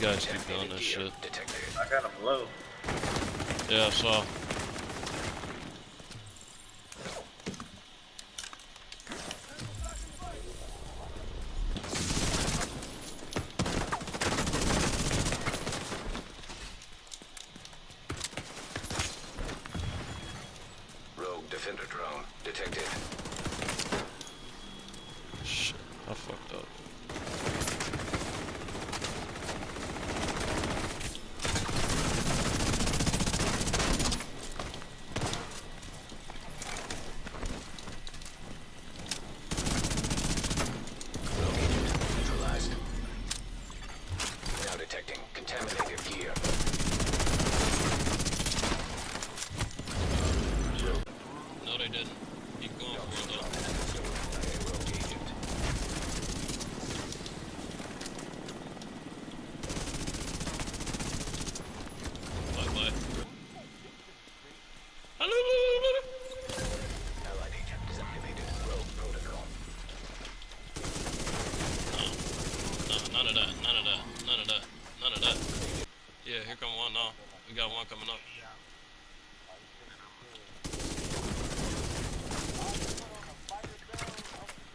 guys keep doing this shit. I got him low. Yeah, I saw. Rogue defender drone detected. Shit, I fucked up. Rogue agent neutralized. Now detecting contaminated gear. No, they didn't. Keep going for it though. Rogue agent. Bye. Allied agent disactivated. Rogue protocol. No, none of that. Yeah, here come one now. We got one coming up.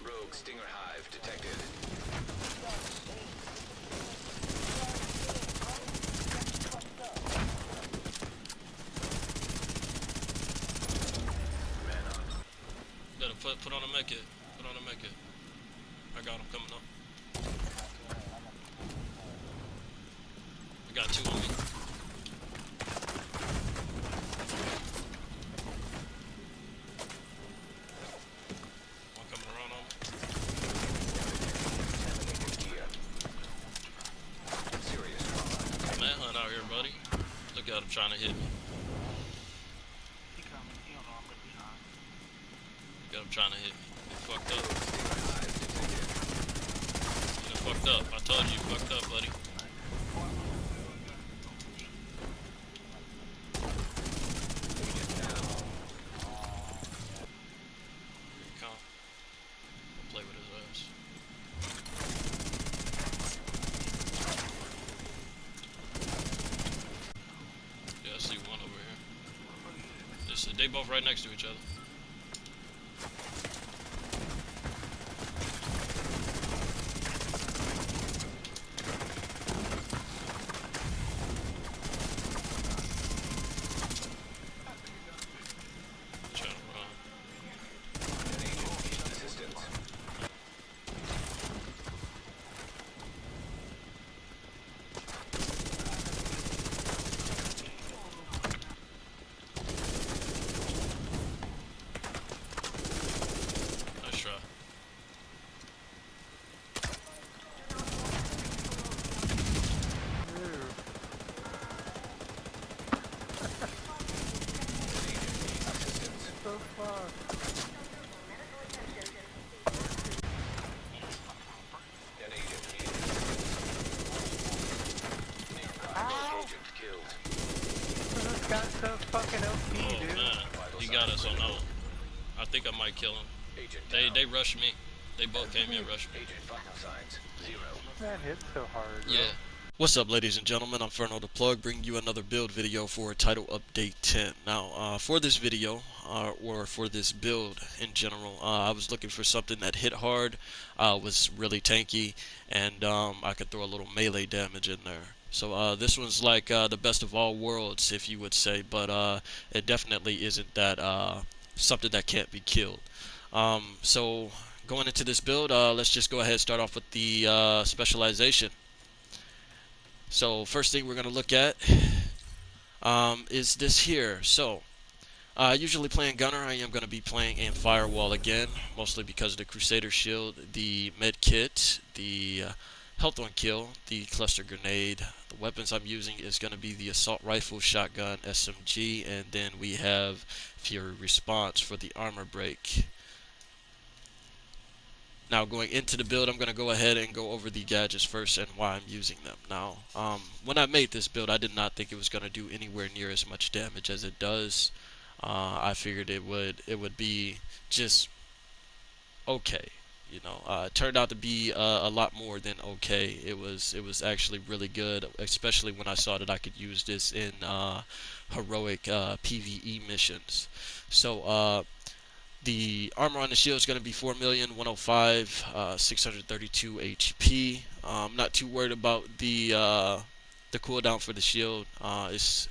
Rogue Stinger Hive detected. Man up. Better put on a med kit. Put on a med kit. I got him coming up. I got two on me. One coming around on me. Contaminated gear. Serious trauma. Manhunt out here, buddy. Look at him trying to hit me. Look at him trying to hit me. You fucked up. Stinger Hive detected. You done fucked up. I told you you fucked up, buddy. Agent down. Here he come. I'll play with his ass. Yeah, I see one over here. They both right next to each other. Trying to run. An agent needs assistance. Nice try. So far. An agent needed. Rogue agent killed. This guy's so fucking OP, Oh dude. man, he got us on that one. I think I might kill him. Agent They down. rushed me. They both came in and rushed me. Agent vital signs 0. Man hits so hard, bro. Yeah. What's up, ladies and gentlemen? I'm Ferno the Plug, bringing you another build video for Title Update 10. Now, for this video, or for this build in general, I was looking for something that hit hard, was really tanky, and I could throw a little melee damage in there. So this one's like the best of all worlds, if you would say, but it definitely isn't that something that can't be killed. So going into this build, let's just go ahead and start off with the specialization. So first thing we're going to look at is this here. So usually playing Gunner, I am going to be playing in Firewall again, mostly because of the Crusader Shield, the Med Kit, the Health on Kill, the Cluster Grenade. The weapons I'm using is going to be the Assault Rifle, Shotgun, SMG, and then we have Fury Response for the Armor Break. Now, going into the build, I'm going to go ahead and go over the gadgets first and why I'm using them. Now, when I made this build, I did not think it was going to do anywhere near as much damage as it does. I figured it would be just okay. You know, it turned out to be a lot more than okay. It was actually really good, especially when I saw that I could use this in heroic PvE missions. So the armor on the shield is going to be 4,105, 632 HP. I'm not too worried about the cooldown for the shield. It's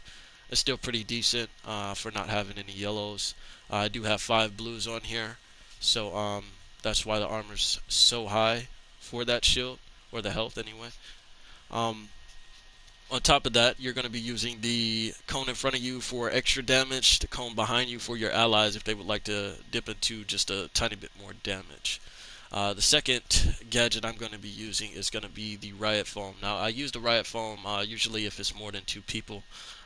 still pretty decent for not having any yellows. I do have 5 blues on here, so that's why the armor's so high for that shield, or the health anyway. Um, on top of that, you're going to be using the cone in front of you for extra damage, the cone behind you for your allies if they would like to dip into just a tiny bit more damage. The second gadget I'm going to be using is going to be the Riot Foam. Now, I use the Riot Foam usually if it's more than 2 people.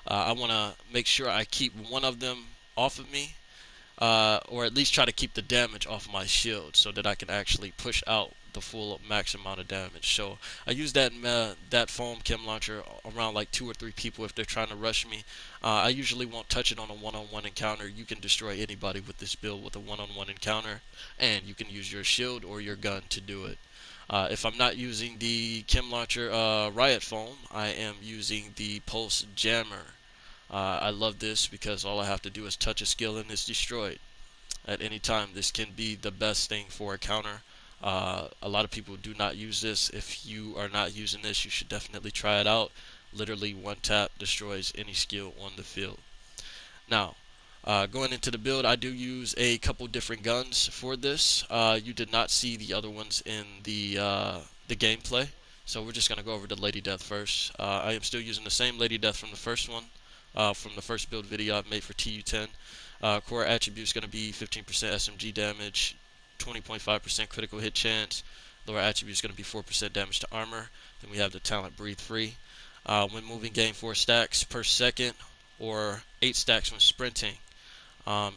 I want to make sure I keep one of them off of me, or at least try to keep the damage off my shield so that I can actually push out the full max amount of damage. So I use that foam chem launcher around like 2 or 3 people if they're trying to rush me. I usually won't touch it on a one-on-one encounter. You can destroy anybody with this build with a one-on-one encounter, and you can use your shield or your gun to do it. If I'm not using the chem launcher Riot Foam, I am using the Pulse Jammer. I love this because all I have to do is touch a skill and it's destroyed. At any time, this can be the best thing for a counter. A lot of people do not use this. If you are not using this, you should definitely try it out. Literally, one tap destroys any skill on the field. Now, going into the build, I do use a couple different guns for this. You did not see the other ones in the gameplay, so we're just going to go over the Lady Death first. I am still using the same Lady Death from the first one, from the first build video I've made for TU10. Core attribute is going to be 15% SMG damage, 20.5% critical hit chance. Lower attribute is going to be 4% damage to armor. Then we have the talent Breathe Free. When moving, gain 4 stacks per second, or 8 stacks when sprinting.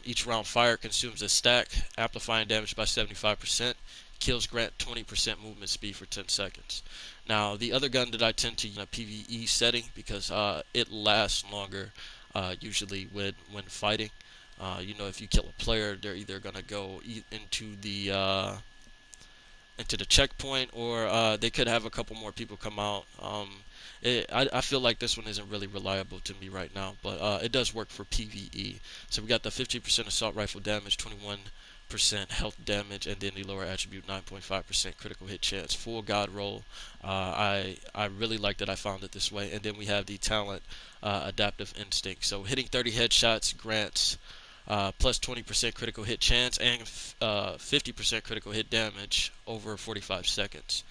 Each round fired consumes a stack, amplifying damage by 75%. Kills grant 20% movement speed for 10 seconds. Now, the other gun that I tend to use in a PvE setting because it lasts longer, usually when fighting. You know, if you kill a player, they're either gonna go into the checkpoint, or they could have a couple more people come out. I feel like this one isn't really reliable to me right now, but it does work for PvE. So we got the 15% assault rifle damage, 21% health damage, and then the lower attribute 9.5% critical hit chance. Full god roll. I really like that I found it this way. And then we have the talent adaptive instinct. So hitting 30 headshots grants plus 20% critical hit chance and 50% critical hit damage over 45 seconds.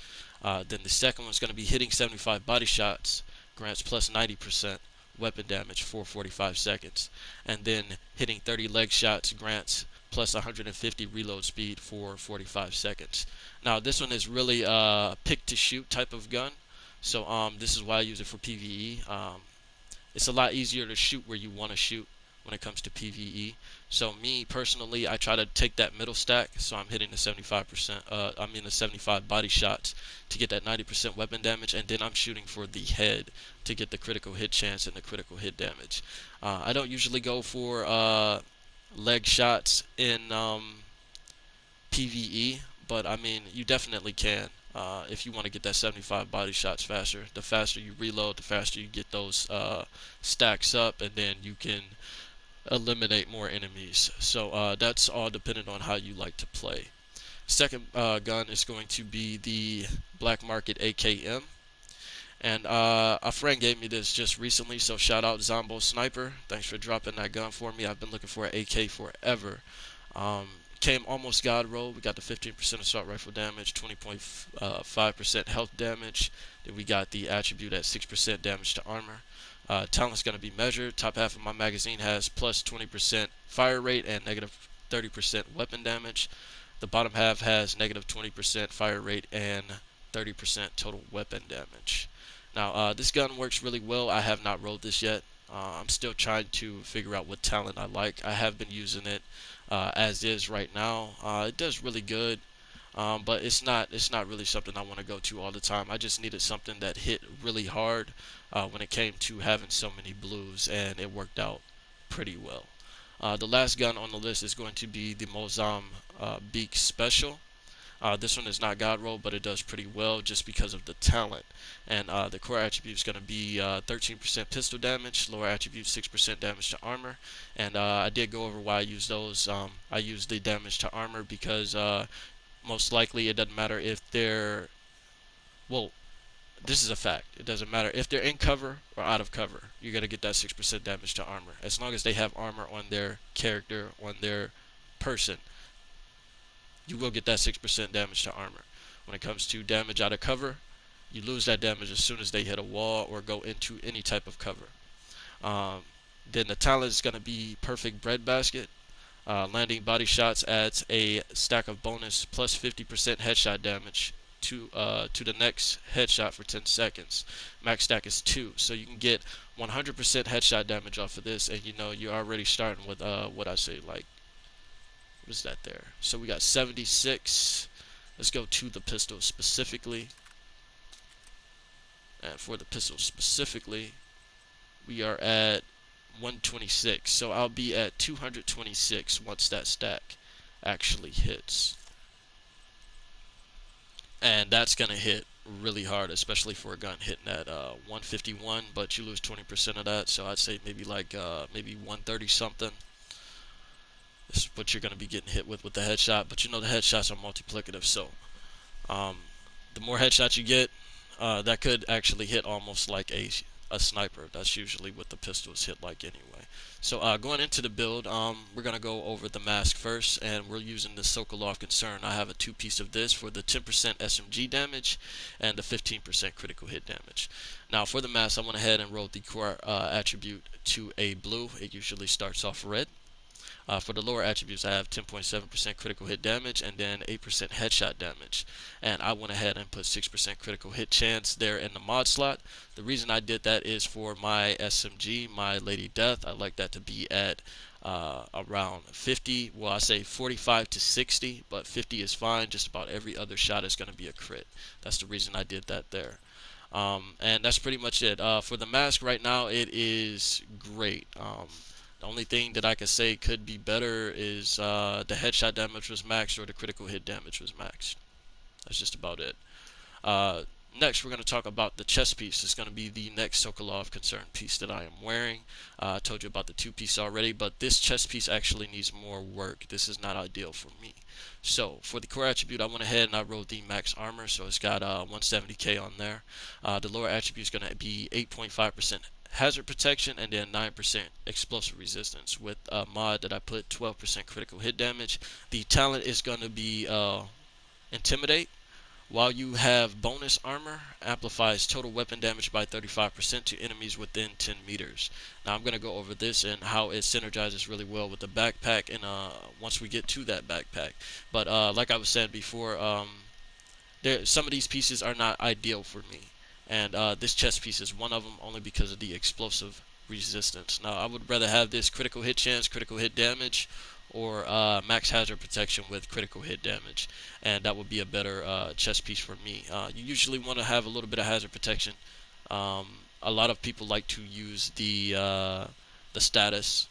Then the second one's going to be hitting 75 body shots, grants plus 90% weapon damage for 45 seconds. And then hitting 30 leg shots grants plus 150 reload speed for 45 seconds. Now this one is really a pick to shoot type of gun. So this is why I use it for PvE. It's a lot easier to shoot where you want to shoot when it comes to PvE. So me personally, I try to take that middle stack, so I'm hitting the 75%, the 75 body shots to get that 90% weapon damage, and then I'm shooting for the head to get the critical hit chance and the critical hit damage. I don't usually go for leg shots in PvE, but I mean, you definitely can. If you want to get that 75 body shots faster, the faster you reload, the faster you get those stacks up, and then you can eliminate more enemies. So that's all dependent on how you like to play. Second gun is going to be the Black Market AKM. And a friend gave me this just recently, so shout out Zombo Sniper. Thanks for dropping that gun for me. I've been looking for an AK forever. Came almost god roll. We got the 15% assault rifle damage, 20.5% health damage. Then we got the attribute at 6% damage to armor. Talent's going to be measured. Top half of my magazine has plus 20% fire rate and negative 30% weapon damage. The bottom half has negative 20% fire rate and 30% total weapon damage. Now, this gun works really well. I have not rolled this yet. I'm still trying to figure out what talent I like. I have been using it as is right now. It does really good, but it's not really something I want to go to all the time. I just needed something that hit really hard when it came to having so many blues, and it worked out pretty well. The last gun on the list is going to be the Mozambique Special. This one is not God roll, but it does pretty well just because of the talent. And the core attribute is going to be 13% pistol damage, lower attribute 6% damage to armor. And I did go over why I use those. I use the damage to armor because most likely it doesn't matter if they're, well, this is a fact. It doesn't matter if they're in cover or out of cover. You're going to get that 6% damage to armor. As long as they have armor on their character, on their person, you will get that 6% damage to armor. When it comes to damage out of cover, you lose that damage as soon as they hit a wall or go into any type of cover. Then the talent is going to be perfect breadbasket. Landing body shots adds a stack of bonus plus 50% headshot damage to the next headshot for 10 seconds. Max stack is 2, so you can get 100% headshot damage off of this, and you know you're already starting with what I say, like, what is that there? So we got 76. Let's go to the pistol specifically. And for the pistol specifically, we are at 126. So I'll be at 226 once that stack actually hits. And that's going to hit really hard, especially for a gun hitting at 151, but you lose 20% of that. So I'd say maybe like maybe 130 something. This is what you're going to be getting hit with the headshot. But you know the headshots are multiplicative, so the more headshots you get, that could actually hit almost like a sniper. That's usually what the pistols hit like anyway. So going into the build, we're going to go over the mask first, and we're using the Sokolov Concern. I have a 2-piece of this for the 10% SMG damage and the 15% critical hit damage. Now for the mask, I went ahead and rolled the core attribute to a blue. It usually starts off red. For the lower attributes, I have 10.7% critical hit damage and then 8% headshot damage. And I went ahead and put 6% critical hit chance there in the mod slot. The reason I did that is for my SMG, my Lady Death. I like that to be at around 50. Well, I say 45 to 60, but 50 is fine. Just about every other shot is going to be a crit. That's the reason I did that there. And that's pretty much it. For the mask right now, it is great. The only thing that I could say could be better is the headshot damage was maxed or the critical hit damage was maxed. That's just about it. Next, we're going to talk about the chest piece. It's going to be the next Sokolov Concern piece that I am wearing. I told you about the 2-piece already, but this chest piece actually needs more work. This is not ideal for me. So, for the core attribute, I went ahead and I rolled the max armor, so it's got 170k on there. The lower attribute is going to be 8.5% hazard protection and then 9% explosive resistance with a mod that I put 12% critical hit damage. The talent is going to be Intimidate. While you have bonus armor, amplifies total weapon damage by 35% to enemies within 10 meters. Now I'm going to go over this and how it synergizes really well with the backpack and once we get to that backpack. But like I was saying before, some of these pieces are not ideal for me. And this chest piece is one of them only because of the explosive resistance. Now I would rather have this critical hit chance, critical hit damage, or max hazard protection with critical hit damage, and that would be a better chest piece for me. You usually want to have a little bit of hazard protection. A lot of people like to use the status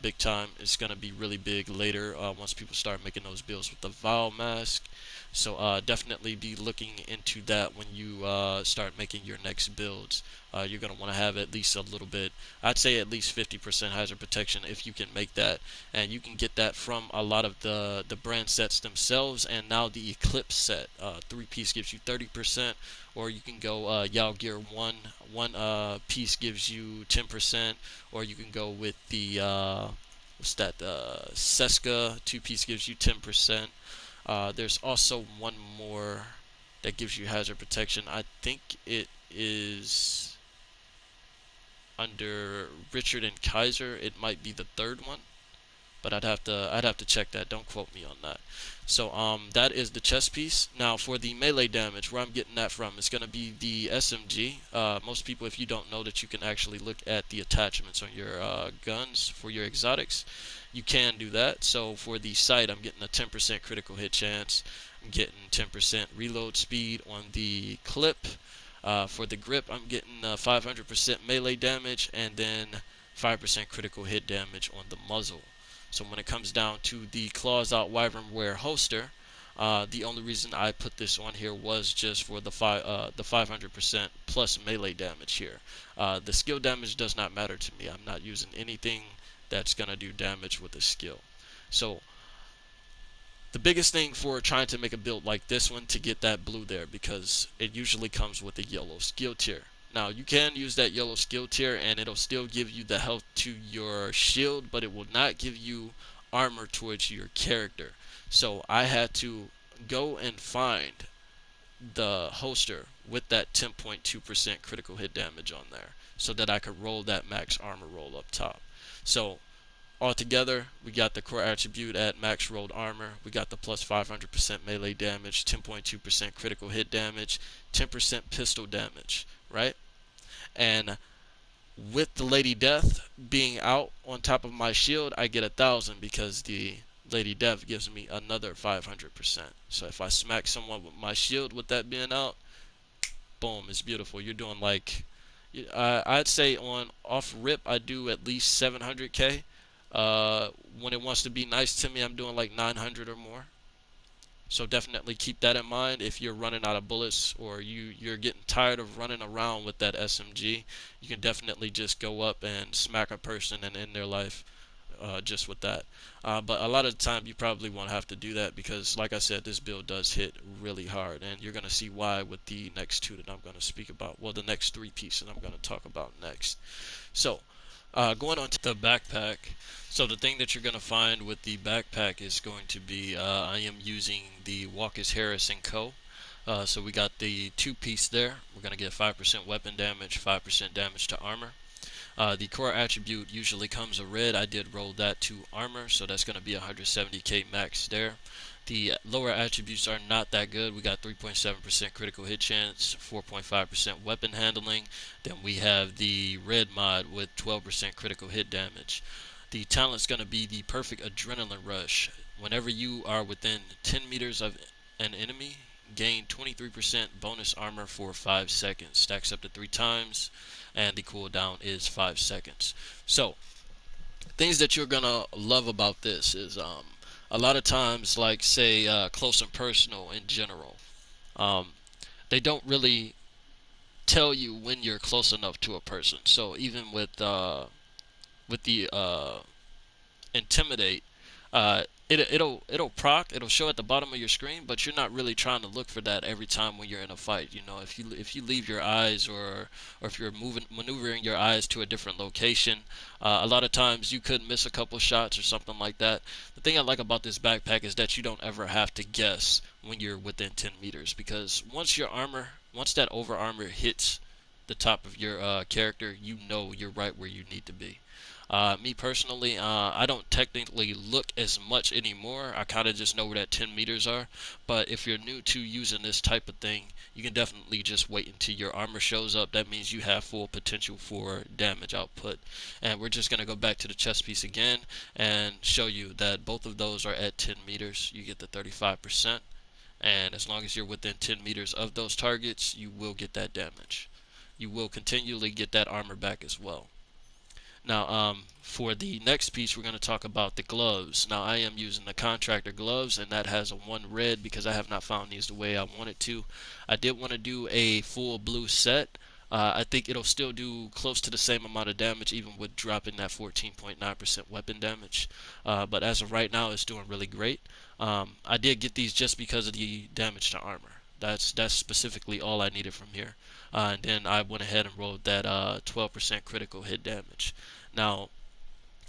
big time. It's going to be really big later once people start making those builds with the Vile mask. So definitely be looking into that when you start making your next builds. You're going to want to have at least a little bit, I'd say at least 50% hazard protection if you can make that. And you can get that from a lot of the brand sets themselves, and now the Eclipse set. 3-piece gives you 30%, or you can go Yao Gear 1 piece gives you 10%, or you can go with the, what's that, Seska 2-piece gives you 10%. There's also one more that gives you hazard protection. I think it is under Richard and Kaiser. It might be the third one, but I'd have to check that. Don't quote me on that. So that is the chest piece. Now for the melee damage, where I'm getting that from, it's going to be the SMG. Most people, if you don't know that you can actually look at the attachments on your guns for your exotics, you can do that. So for the sight, I'm getting a 10% critical hit chance. I'm getting 10% reload speed on the clip. For the grip, I'm getting 500% melee damage and then 5% critical hit damage on the muzzle. So when it comes down to the Claws Out Wyvern Wear holster, The only reason I put this on here was just for the 500% plus melee damage here. The skill damage does not matter to me. I'm not using anything that's gonna do damage with a skill. So the biggest thing for trying to make a build like this one to get that blue there, because it usually comes with a yellow skill tier. Now you can use that yellow skill tier and it'll still give you the health to your shield, but it will not give you armor towards your character. So I had to go and find the holster with that 10.2% critical hit damage on there so that I could roll that max armor roll up top. So altogether, we got the core attribute at max rolled armor, we got the plus 500% melee damage, 10.2% critical hit damage, 10% pistol damage, right? And with the Lady Death being out on top of my shield, I get 1,000 because the Lady Death gives me another 500%. So if I smack someone with my shield with that being out, boom, it's beautiful. You're doing like, I'd say on off rip, I do at least 700k. When it wants to be nice to me, I'm doing like 900 or more. So definitely keep that in mind if you're running out of bullets or you're getting tired of running around with that SMG. You can definitely just go up and smack a person and end their life just with that. But a lot of the time you probably won't have to do that because, like I said, this build does hit really hard, and you're going to see why with the next two that I'm going to speak about. Well, the next three pieces I'm going to talk about next. So going on to the backpack. So the thing that you're going to find with the backpack is going to be, I am using the Walker's Harris & Co. So we got the two-piece there. We're going to get 5% weapon damage, 5% damage to armor. The core attribute usually comes a red. I did roll that to armor, so that's going to be 170k max there. The lower attributes are not that good. We got 3.7% critical hit chance, 4.5% weapon handling. Then we have the red mod with 12% critical hit damage. The talent's going to be the perfect adrenaline rush. Whenever you are within 10 meters of an enemy, gain 23% bonus armor for 5 seconds. Stacks up to 3 times, and the cooldown is 5 seconds. So, things that you're going to love about this is a lot of times, like say close and personal in general, they don't really tell you when you're close enough to a person. So even with the intimidate, it'll proc, it'll show at the bottom of your screen, but you're not really trying to look for that every time when you're in a fight. You know, if you leave your eyes or if you're maneuvering your eyes to a different location, a lot of times you could miss a couple shots or something like that. The thing I like about this backpack is that you don't ever have to guess when you're within 10 meters, because once that over armor hits the top of your character, you know you're right where you need to be. Me personally, I don't technically look as much anymore. I kind of just know where that 10 meters are. But if you're new to using this type of thing, you can definitely just wait until your armor shows up. That means you have full potential for damage output. And we're just going to go back to the chest piece again and show you that both of those are at 10 meters. You get the 35%. And as long as you're within 10 meters of those targets, you will get that damage. You will continually get that armor back as well. Now, for the next piece, we're going to talk about the gloves. Now, I am using the contractor gloves, and that has a 1 red because I have not found these the way I wanted to. I did want to do a full blue set. I think it'll still do close to the same amount of damage, even with dropping that 14.9% weapon damage. But as of right now, it's doing really great. I did get these just because of the damage to armor. That's specifically all I needed from here. And then I went ahead and rolled that 12% critical hit damage. Now,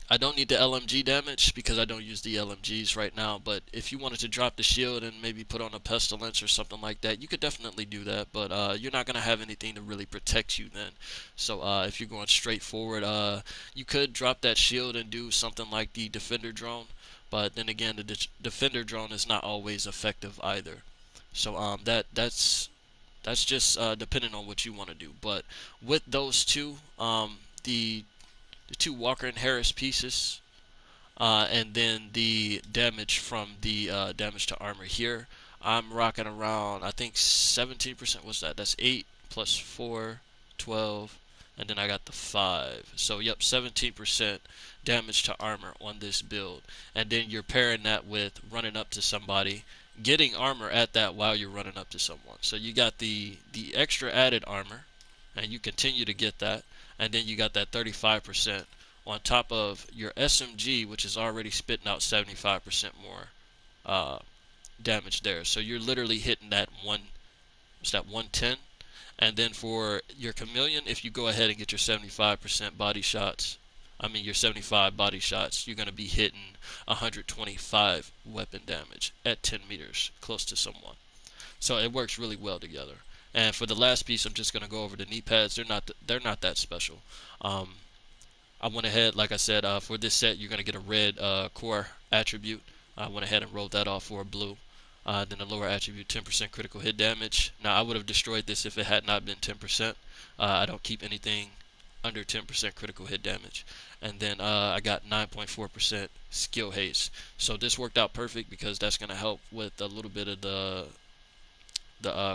I don't need the LMG damage because I don't use the LMGs right now, but if you wanted to drop the shield and maybe put on a pestilence or something like that, you could definitely do that, but you're not going to have anything to really protect you then. So if you're going straight forward, you could drop that shield and do something like the defender drone, but then again, the defender drone is not always effective either. So that's just depending on what you want to do. But with those two, the two Walker and Harris pieces, and then the damage from the damage to armor here, I'm rocking around, I think 17%. What's that? That's 8 plus 4, 12, and then I got the 5. So yep, 17% damage to armor on this build. And then you're pairing that with running up to somebody getting armor at that while you're running up to someone. So you got the extra added armor, and you continue to get that, and then you got that 35% on top of your SMG, which is already spitting out 75% more damage there. So you're literally hitting that what's that 110, and then for your chameleon, if you go ahead and get your 75% body shots, I mean your 75 body shots, you're going to be hitting 125 weapon damage at 10 meters close to someone. So it works really well together. And for the last piece, I'm just going to go over the knee pads. They're not that special. I went ahead, like I said, for this set, you're going to get a red core attribute. I went ahead and rolled that off for a blue. Then the lower attribute, 10% critical hit damage. Now, I would have destroyed this if it had not been 10%. I don't keep anything under 10% critical hit damage. And then I got 9.4% skill haste. So this worked out perfect because that's going to help with a little bit of the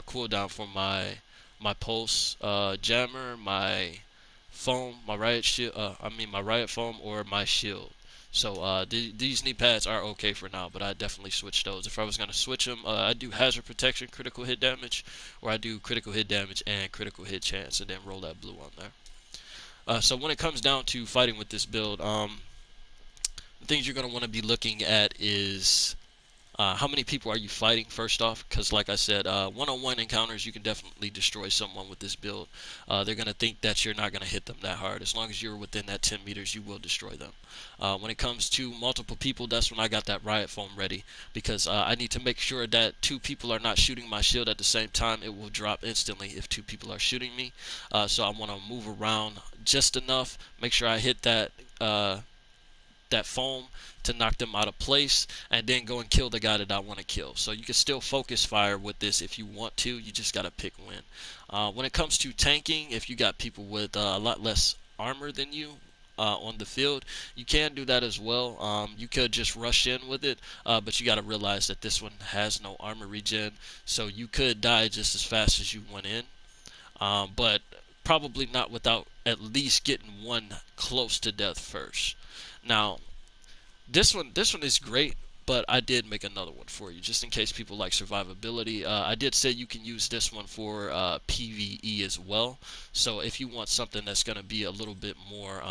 cooldown for my pulse jammer, my foam, my riot shield. My riot foam or my shield. So these knee pads are okay for now, but I definitely switch those. If I was gonna switch them, I do hazard protection, critical hit damage, or I do critical hit damage and critical hit chance, and then roll that blue on there. So when it comes down to fighting with this build, the things you're gonna want to be looking at is how many people are you fighting first off? Because like I said, one-on-one encounters, you can definitely destroy someone with this build. They're going to think that you're not going to hit them that hard. As long as you're within that 10 meters, you will destroy them. When it comes to multiple people, that's when I got that riot foam ready. Because I need to make sure that 2 people are not shooting my shield at the same time. It will drop instantly if 2 people are shooting me. So I want to move around just enough. Make sure I hit that foam to knock them out of place, and then go and kill the guy that I want to kill. So you can still focus fire with this if you want to. You just got to pick when. When it comes to tanking, if you got people with a lot less armor than you on the field, you can do that as well. You could just rush in with it, but you got to realize that this one has no armor regen, so you could die just as fast as you went in. But probably not without at least getting one close to death first. Now, this one is great, but I did make another one for you, just in case people like survivability. I did say you can use this one for PvE as well. So if you want something that's going to be a little bit more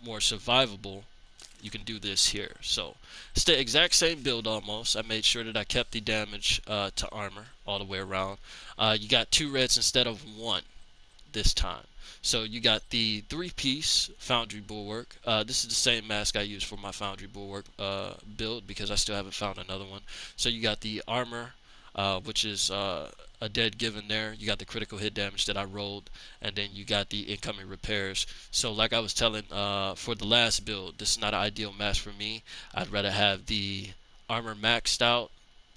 more survivable, you can do this here. So it's the exact same build almost. I made sure that I kept the damage to armor all the way around. You got 2 reds instead of 1 this time. So you got the 3-piece Foundry Bulwark. This is the same mask I use for my Foundry Bulwark build because I still haven't found another one. So you got the armor, which is a dead given there. You got the critical hit damage that I rolled, and then you got the incoming repairs. So like I was telling, for the last build, this is not an ideal mask for me. I'd rather have the armor maxed out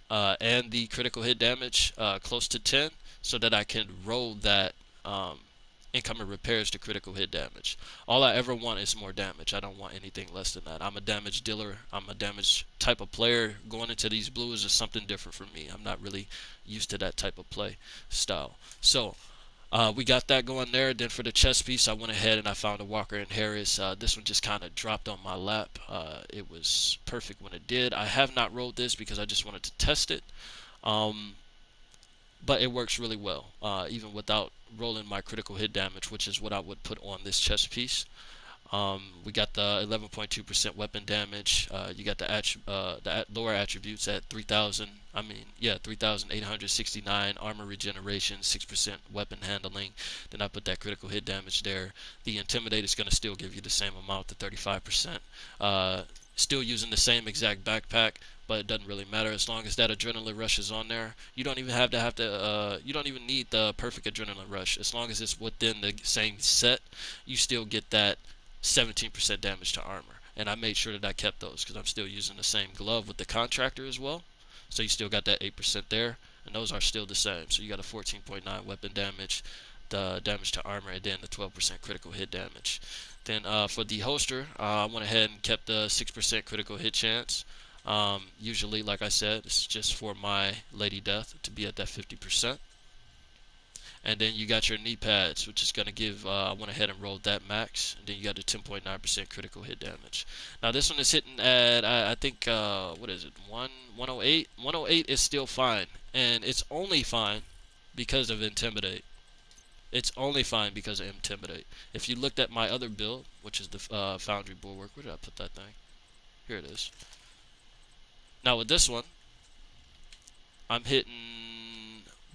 and the critical hit damage close to 10 so that I can roll that incoming repairs to critical hit damage. All I ever want is more damage. I don't want anything less than that. I'm a damage dealer. I'm a damage type of player. Going into these blues is something different for me. I'm not really used to that type of play style. So we got that going there. Then for the chest piece, I went ahead and I found a Walker and Harris. This one just kind of dropped on my lap. It was perfect when it did. I have not rolled this because I just wanted to test it. But it works really well, even without rolling my critical hit damage, which is what I would put on this chest piece. We got the 11.2% weapon damage. You got the lower attributes at 3,869 armor regeneration, 6% weapon handling. Then I put that critical hit damage there. The Intimidate is going to still give you the same amount, the 35%. Still using the same exact backpack, but it doesn't really matter as long as that adrenaline rush is on there. You don't even you don't even need the perfect adrenaline rush. As long as it's within the same set, you still get that 17% damage to armor. And I made sure that I kept those because I'm still using the same glove with the contractor as well. So you still got that 8% there, and those are still the same. So you got a 14.9 weapon damage, the damage to armor, and then the 12% critical hit damage. Then for the holster, I went ahead and kept the 6% critical hit chance. Usually, like I said, it's just for my Lady Death to be at that 50%. And then you got your knee pads, which is going to give, I went ahead and rolled that max. And then you got the 10.9% critical hit damage. Now this one is hitting at, I think, what is it, 108? 108 is still fine. And it's only fine because of Intimidate. It's only fine because of Intimidate. If you looked at my other build, which is the Foundry Bulwark, where did I put that thing? Here it is. Now with this one, I'm hitting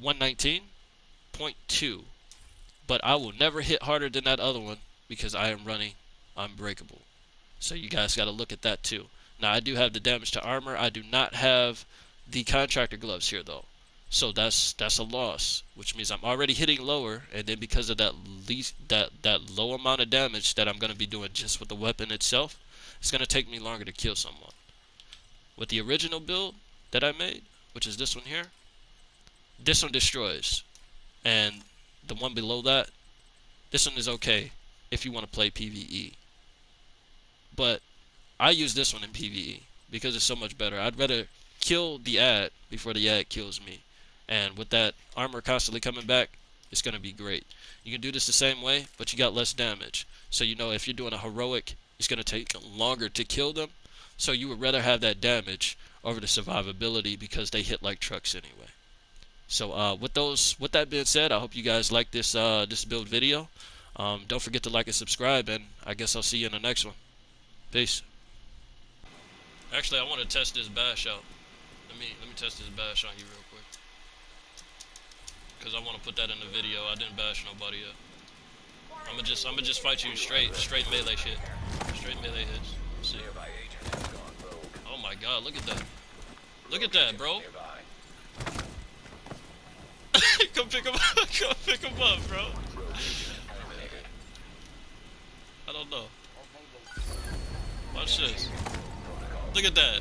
119.2. But I will never hit harder than that other one because I am running Unbreakable. So you guys got to look at that too. Now I do have the damage to armor. I do not have the contractor gloves here though. So that's a loss, which means I'm already hitting lower, and then because of that low amount of damage that I'm going to be doing just with the weapon itself, it's going to take me longer to kill someone. With the original build that I made, which is this one here, this one destroys. And the one below that, this one is okay if you want to play PvE. But I use this one in PvE because it's so much better. I'd rather kill the ad before the ad kills me. And with that armor constantly coming back, it's going to be great. You can do this the same way, but you got less damage. So you know if you're doing a heroic, it's going to take longer to kill them. So you would rather have that damage over the survivability because they hit like trucks anyway. So with that being said, I hope you guys like this this build video. Don't forget to like and subscribe, and I guess I'll see you in the next one. Peace. Actually, I want to test this bash out. Let me test this bash on you real quick, cause I want to put that in the video. I didn't bash nobody yet. I'ma just fight you straight melee shit, straight melee hits. Let's see. Nearby agent has gone rogue. Oh my God, look at that. Look at that, bro. Nearby. Come pick him up. Come pick him up, bro. I don't know. Watch this. Look at that.